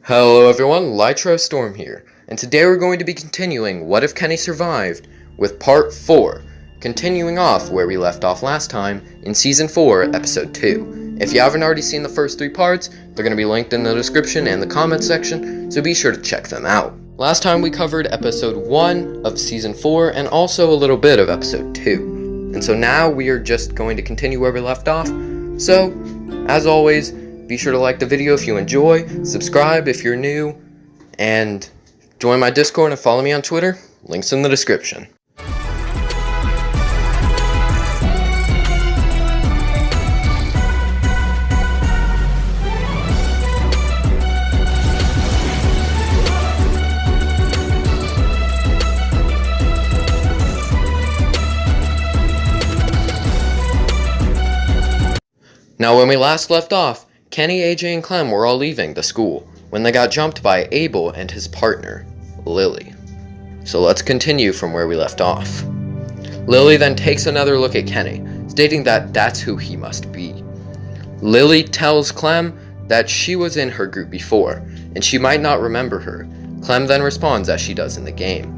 Hello everyone, Lytro Storm here, and today we're going to be continuing What If Kenny Survived with Part 4, continuing off where we left off last time in Season 4, Episode 2. If you haven't already seen the first 3 parts, they're going to be linked in the description and the comment section, so be sure to check them out. Last time we covered Episode 1 of Season 4 and also a little bit of Episode 2. And so now we are just going to continue where we left off, so, as always, be sure to like the video if you enjoy, subscribe if you're new, and join my Discord and follow me on Twitter. Links in the description. Now when we last left off, Kenny, AJ, and Clem were all leaving the school when they got jumped by Abel and his partner, Lily. So let's continue from where we left off. Lily then takes another look at Kenny, stating that that's who he must be. Lily tells Clem that she was in her group before, and she might not remember her. Clem then responds as she does in the game.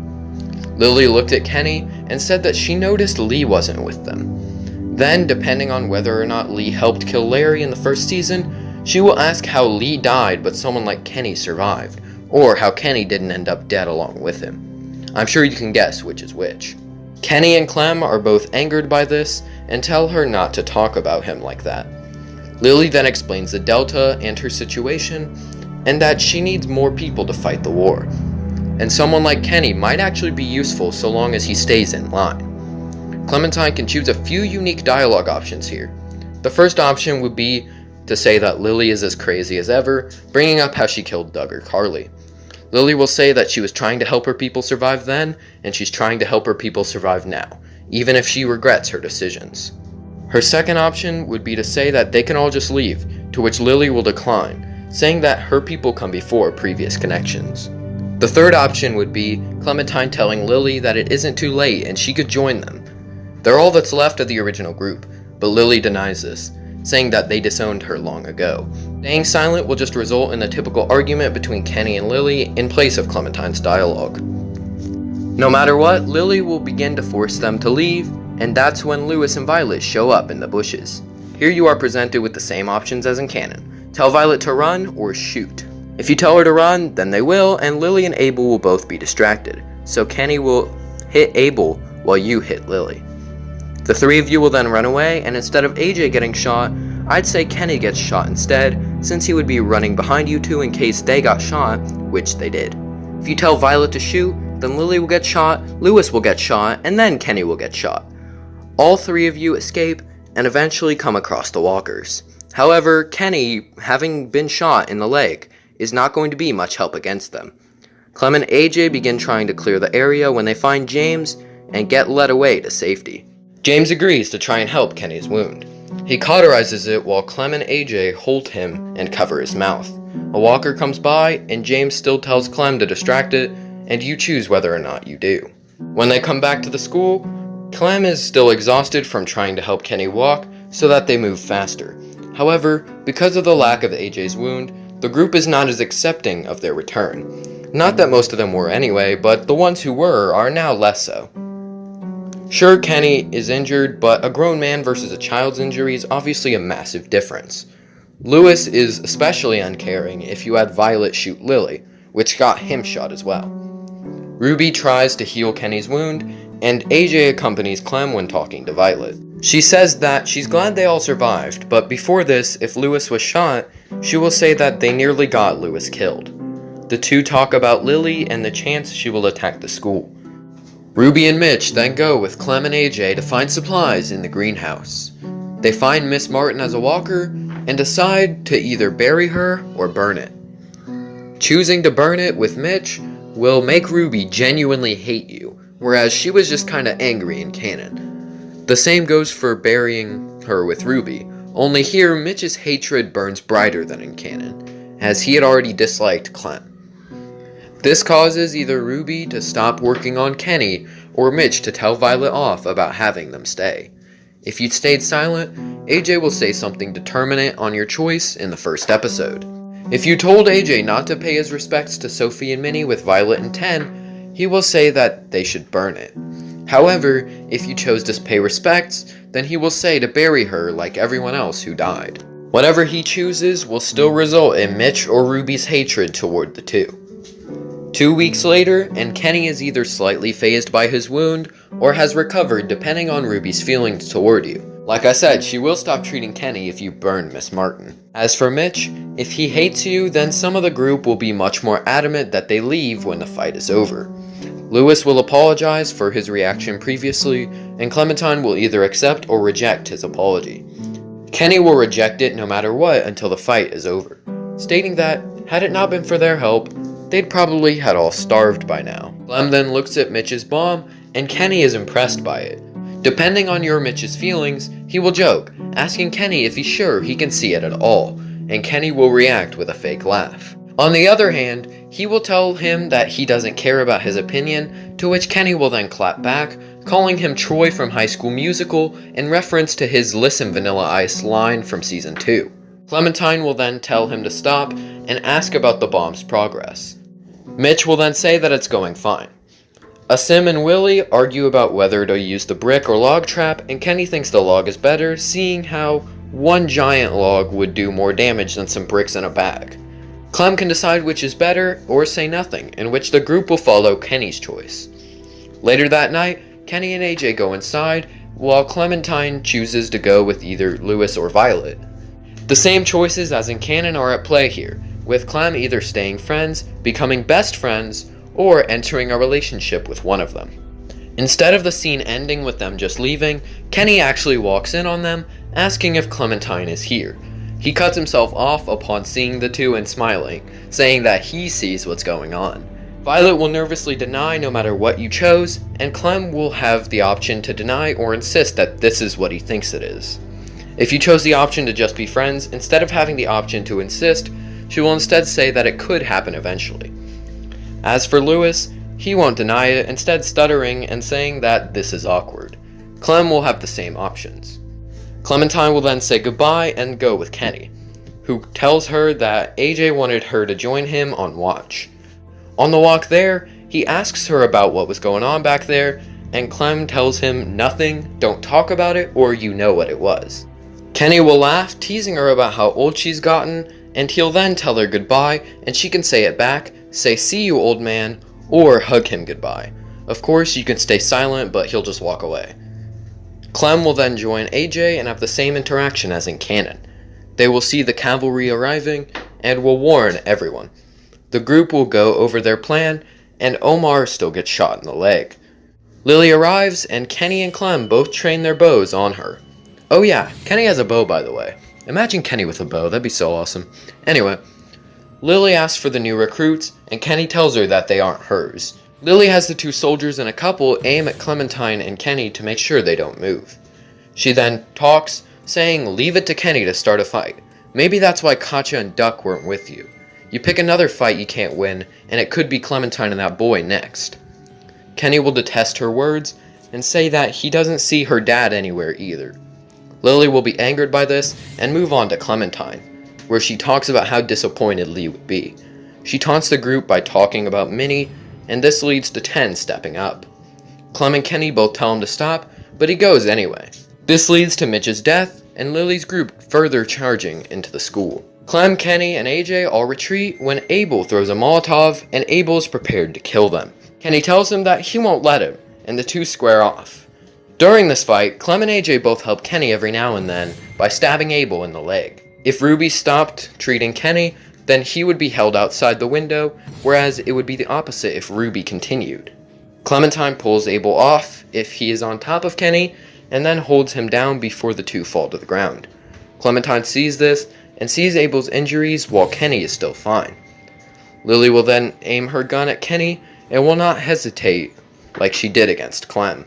Lily looked at Kenny and said that she noticed Lee wasn't with them. Then, depending on whether or not Lee helped kill Larry in the first season, she will ask how Lee died but someone like Kenny survived, or how Kenny didn't end up dead along with him. I'm sure you can guess which is which. Kenny and Clem are both angered by this and tell her not to talk about him like that. Lily then explains the Delta and her situation, and that she needs more people to fight the war. And someone like Kenny might actually be useful so long as he stays in line. Clementine can choose a few unique dialogue options here. The first option would be to say that Lily is as crazy as ever, bringing up how she killed Doug or Carly. Lily will say that she was trying to help her people survive then, and she's trying to help her people survive now, even if she regrets her decisions. Her second option would be to say that they can all just leave, to which Lily will decline, saying that her people come before previous connections. The third option would be Clementine telling Lily that it isn't too late and she could join them. They're all that's left of the original group, but Lily denies this, saying that they disowned her long ago. Staying silent will just result in a typical argument between Kenny and Lily in place of Clementine's dialogue. No matter what, Lily will begin to force them to leave, and that's when Lewis and Violet show up in the bushes. Here you are presented with the same options as in canon. Tell Violet to run or shoot. If you tell her to run, then they will, and Lily and Abel will both be distracted, so Kenny will hit Abel while you hit Lily. The three of you will then run away, and instead of AJ getting shot, I'd say Kenny gets shot instead, since he would be running behind you two in case they got shot, which they did. If you tell Violet to shoot, then Lily will get shot, Lewis will get shot, and then Kenny will get shot. All three of you escape, and eventually come across the walkers. However, Kenny, having been shot in the leg, is not going to be much help against them. Clem and AJ begin trying to clear the area when they find James, and get led away to safety. James agrees to try and help Kenny's wound. He cauterizes it while Clem and AJ hold him and cover his mouth. A walker comes by, and James still tells Clem to distract it, and you choose whether or not you do. When they come back to the school, Clem is still exhausted from trying to help Kenny walk so that they move faster. However, because of the lack of AJ's wound, the group is not as accepting of their return. Not that most of them were anyway, but the ones who were are now less so. Sure, Kenny is injured, but a grown man versus a child's injury is obviously a massive difference. Lewis is especially uncaring if you had Violet shoot Lily, which got him shot as well. Ruby tries to heal Kenny's wound, and AJ accompanies Clem when talking to Violet. She says that she's glad they all survived, but before this, if Lewis was shot, she will say that they nearly got Lewis killed. The two talk about Lily and the chance she will attack the school. Ruby and Mitch then go with Clem and AJ to find supplies in the greenhouse. They find Miss Martin as a walker and decide to either bury her or burn it. Choosing to burn it with Mitch will make Ruby genuinely hate you, whereas she was just kinda angry in canon. The same goes for burying her with Ruby, only here Mitch's hatred burns brighter than in canon, as he had already disliked Clem. This causes either Ruby to stop working on Kenny, or Mitch to tell Violet off about having them stay. If you'd stayed silent, AJ will say something determinate on your choice in the first episode. If you told AJ not to pay his respects to Sophie and Minnie with Violet and Ten, he will say that they should burn it. However, if you chose to pay respects, then he will say to bury her like everyone else who died. Whatever he chooses will still result in Mitch or Ruby's hatred toward the two. 2 weeks later, and Kenny is either slightly fazed by his wound or has recovered depending on Ruby's feelings toward you. Like I said, she will stop treating Kenny if you burn Miss Martin. As for Mitch, if he hates you, then some of the group will be much more adamant that they leave when the fight is over. Lewis will apologize for his reaction previously, and Clementine will either accept or reject his apology. Kenny will reject it no matter what until the fight is over, stating that, had it not been for their help, they'd probably had all starved by now. Clem then looks at Mitch's bomb, and Kenny is impressed by it. Depending on your Mitch's feelings, he will joke, asking Kenny if he's sure he can see it at all, and Kenny will react with a fake laugh. On the other hand, he will tell him that he doesn't care about his opinion, to which Kenny will then clap back, calling him Troy from High School Musical in reference to his "Listen Vanilla Ice" line from Season 2. Clementine will then tell him to stop and ask about the bomb's progress. Mitch will then say that it's going fine. Asim and Willie argue about whether to use the brick or log trap, and Kenny thinks the log is better, seeing how one giant log would do more damage than some bricks in a bag. Clem can decide which is better, or say nothing, in which the group will follow Kenny's choice. Later that night, Kenny and AJ go inside, while Clementine chooses to go with either Lewis or Violet. The same choices as in canon are at play here, with Clem either staying friends, becoming best friends, or entering a relationship with one of them. Instead of the scene ending with them just leaving, Kenny actually walks in on them, asking if Clementine is here. He cuts himself off upon seeing the two and smiling, saying that he sees what's going on. Violet will nervously deny no matter what you chose, and Clem will have the option to deny or insist that this is what he thinks it is. If you chose the option to just be friends, instead of having the option to insist, she will instead say that it could happen eventually. As for Lewis, he won't deny it, instead stuttering and saying that this is awkward. Clem will have the same options. Clementine will then say goodbye and go with Kenny, who tells her that AJ wanted her to join him on watch. On the walk there, he asks her about what was going on back there, and Clem tells him nothing, don't talk about it, or you know what it was. Kenny will laugh, teasing her about how old she's gotten, and he'll then tell her goodbye, and she can say it back, say "see you, old man," or hug him goodbye. Of course, you can stay silent, but he'll just walk away. Clem will then join AJ and have the same interaction as in canon. They will see the cavalry arriving, and will warn everyone. The group will go over their plan, and Omar still gets shot in the leg. Lily arrives, and Kenny and Clem both train their bows on her. Oh yeah, Kenny has a bow, by the way. Imagine Kenny with a bow, that'd be so awesome. Anyway, Lily asks for the new recruits, and Kenny tells her that they aren't hers. Lily has the two soldiers and a couple aim at Clementine and Kenny to make sure they don't move. She then talks, saying leave it to Kenny to start a fight. Maybe that's why Katja and Duck weren't with you. You pick another fight you can't win, and it could be Clementine and that boy next. Kenny will detest her words, and say that he doesn't see her dad anywhere either. Lily will be angered by this, and move on to Clementine, where she talks about how disappointed Lee would be. She taunts the group by talking about Minnie, and this leads to Ten stepping up. Clem and Kenny both tell him to stop, but he goes anyway. This leads to Mitch's death, and Lily's group further charging into the school. Clem, Kenny, and AJ all retreat when Abel throws a Molotov, and Abel is prepared to kill them. Kenny tells him that he won't let him, and the two square off. During this fight, Clem and AJ both help Kenny every now and then by stabbing Abel in the leg. If Ruby stopped treating Kenny, then he would be held outside the window, whereas it would be the opposite if Ruby continued. Clementine pulls Abel off if he is on top of Kenny, and then holds him down before the two fall to the ground. Clementine sees this, and sees Abel's injuries while Kenny is still fine. Lily will then aim her gun at Kenny, and will not hesitate like she did against Clem.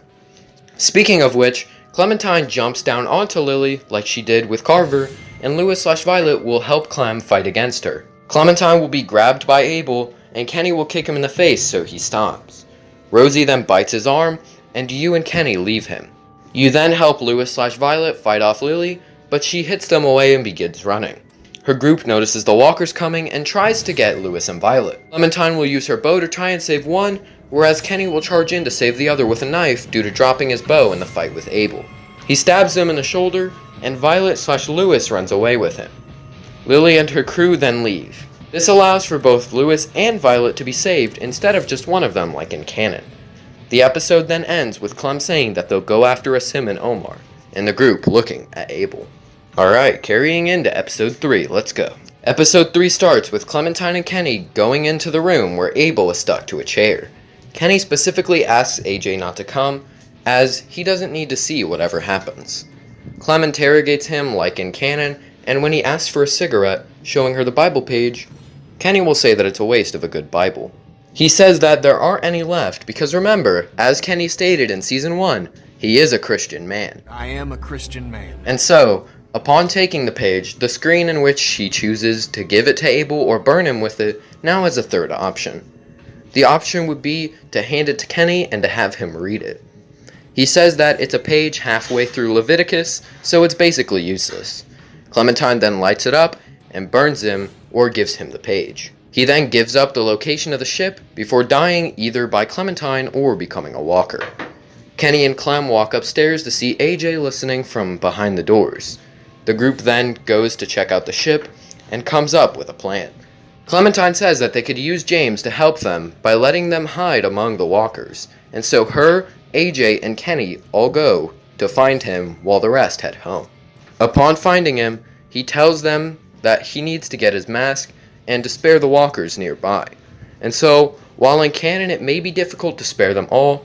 Speaking of which, Clementine jumps down onto Lily like she did with Carver, and Lewis/Violet will help Clem fight against her. Clementine will be grabbed by Abel, and Kenny will kick him in the face so he stops. Rosie then bites his arm, and you and Kenny leave him. You then help Lewis/Violet fight off Lily, but she hits them away and begins running. Her group notices the walkers coming and tries to get Lewis and Violet. Clementine will use her bow to try and save one, whereas Kenny will charge in to save the other with a knife due to dropping his bow in the fight with Abel. He stabs him in the shoulder, and Violet/Lewis runs away with him. Lily and her crew then leave. This allows for both Lewis and Violet to be saved instead of just one of them like in canon. The episode then ends with Clem saying that they'll go after Asim and Omar, and the group looking at Abel. Alright, carrying into episode 3, let's go. Episode 3 starts with Clementine and Kenny going into the room where Abel is stuck to a chair. Kenny specifically asks AJ not to come, as he doesn't need to see whatever happens. Clem interrogates him like in canon, and when he asks for a cigarette, showing her the Bible page, Kenny will say that it's a waste of a good Bible. He says that there aren't any left because remember, as Kenny stated in Season 1, he is a Christian man. I am a Christian man. And so, upon taking the page, the screen in which he chooses to give it to Abel or burn him with it now has a third option. The option would be to hand it to Kenny and to have him read it. He says that it's a page halfway through Leviticus, so it's basically useless. Clementine then lights it up and burns him or gives him the page. He then gives up the location of the ship before dying either by Clementine or becoming a walker. Kenny and Clem walk upstairs to see AJ listening from behind the doors. The group then goes to check out the ship and comes up with a plan. Clementine says that they could use James to help them by letting them hide among the walkers, and so her, AJ, and Kenny all go to find him while the rest head home. Upon finding him, he tells them that he needs to get his mask and to spare the walkers nearby. And so, while in canon it may be difficult to spare them all,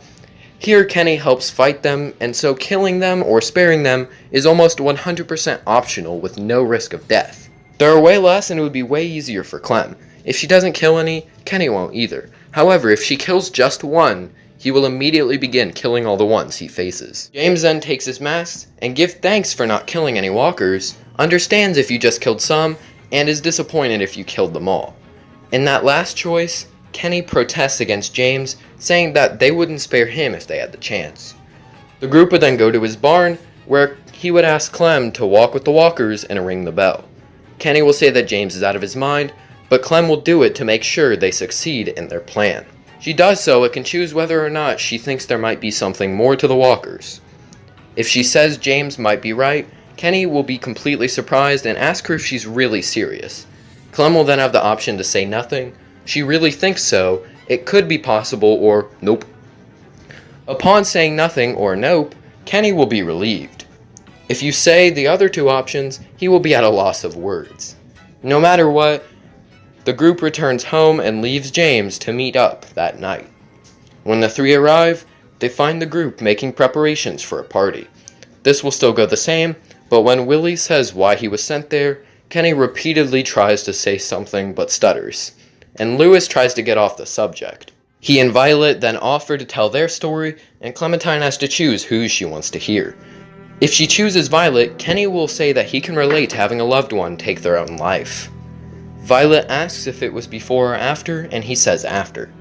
here Kenny helps fight them, and so killing them or sparing them is almost 100% optional with no risk of death. There are way less and it would be way easier for Clem. If she doesn't kill any, Kenny won't either. However, if she kills just one, he will immediately begin killing all the ones he faces. James then takes his mask and gives thanks for not killing any walkers, understands if you just killed some, and is disappointed if you killed them all. In that last choice, Kenny protests against James, saying that they wouldn't spare him if they had the chance. The group would then go to his barn, where he would ask Clem to walk with the walkers and ring the bell. Kenny will say that James is out of his mind, but Clem will do it to make sure they succeed in their plan. She does so and can choose whether or not she thinks there might be something more to the walkers. If she says James might be right, Kenny will be completely surprised and ask her if she's really serious. Clem will then have the option to say nothing, she really thinks so, it could be possible, or nope. Upon saying nothing or nope, Kenny will be relieved. If you say the other two options, he will be at a loss of words. No matter what, the group returns home and leaves James to meet up that night. When the three arrive, they find the group making preparations for a party. This will still go the same, but when Willie says why he was sent there, Kenny repeatedly tries to say something but stutters, and Lewis tries to get off the subject. He and Violet then offer to tell their story, and Clementine has to choose who she wants to hear. If she chooses Violet, Kenny will say that he can relate to having a loved one take their own life. Violet asks if it was before or after, and he says after.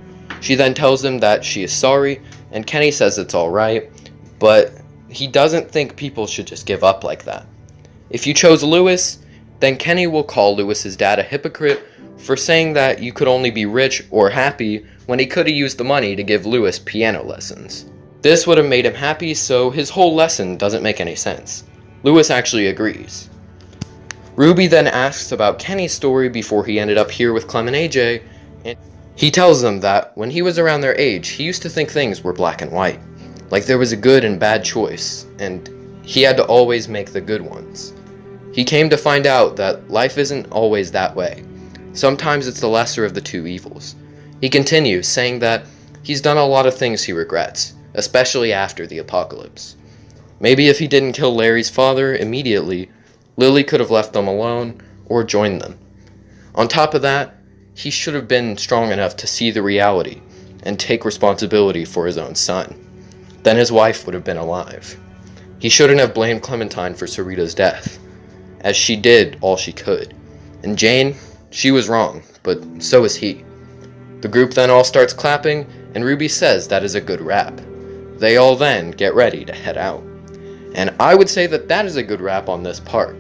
She then tells him that she is sorry, and Kenny says it's alright, but he doesn't think people should just give up like that. If you chose Lewis, then Kenny will call Lewis's dad a hypocrite for saying that you could only be rich or happy when he could have used the money to give Lewis piano lessons. This would have made him happy, so his whole lesson doesn't make any sense. Lewis actually agrees. Ruby then asks about Kenny's story before he ended up here with Clem and AJ, and he tells them that when he was around their age, he used to think things were black and white. Like there was a good and bad choice, and he had to always make the good ones. He came to find out that life isn't always that way. Sometimes it's the lesser of the two evils. He continues, saying that he's done a lot of things he regrets, especially after the apocalypse. Maybe if he didn't kill Larry's father immediately, Lily could have left them alone or joined them. On top of that, he should have been strong enough to see the reality and take responsibility for his own son. Then his wife would have been alive. He shouldn't have blamed Clementine for Sarita's death, as she did all she could. And Jane, she was wrong, but so is he. The group then all starts clapping, and Ruby says that is a good wrap. They all then get ready to head out. And I would say that that is a good wrap on this part.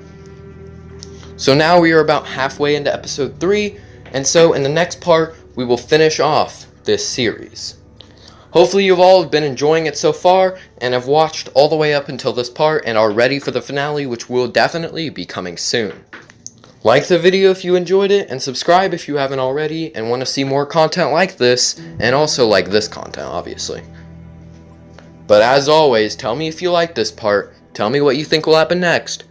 So now we are about halfway into episode 3, and so in the next part, we will finish off this series. Hopefully you all have been enjoying it so far, and have watched all the way up until this part, and are ready for the finale, which will definitely be coming soon. Like the video if you enjoyed it, and subscribe if you haven't already, and want to see more content like this, and also like this content, obviously. But as always, tell me if you like this part, tell me what you think will happen next,